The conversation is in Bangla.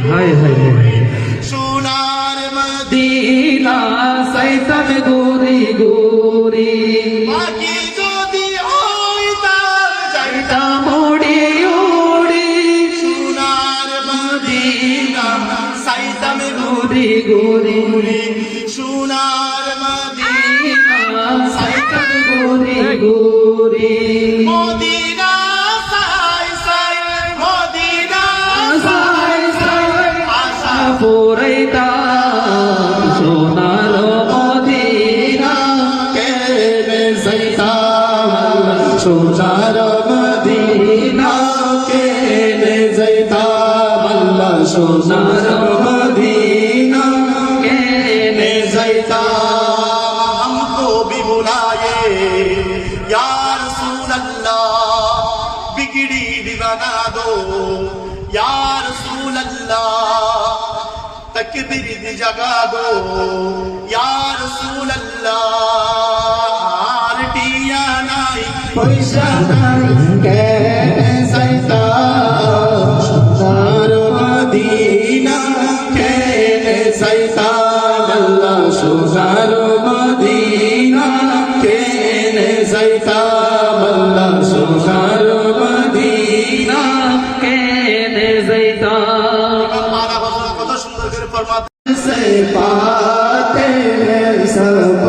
হায় হায় হায় সোনার মদিনা সাইতাম গোরি গোরি বাকি যদি হইতাম যাইতাম মোড়ি ওড়ি সোনার মদিনা সাইতাম গোরি গোরি সোনার মদিনা সাইতাম গোরি গোরি মদিনা সাই সাই মদিনা সাই সাই আশা পুরাইতা সোনার মদিনা কেনে যাইতাম সোনার মদিনা কেনে যাইতাম আল্লাহ সোনার মদিনা কেনে जाइताम हमको भी बुलाए या रसूल अल्लाह बिगड़ी भी बना दो या रसूल अल्लाह तकबीर भी जगा दो या रसूल अल्लाह आरटिया नाई पैसा नाई केने जाइताम सोनार मदीना केने जाइताम अल्लाह सोनार मदीना केने जाइताम अल्लाह सोनार मदीना কেনে যাইতা हमारा कत सुंदर करे फरमाते से पाते हैं सब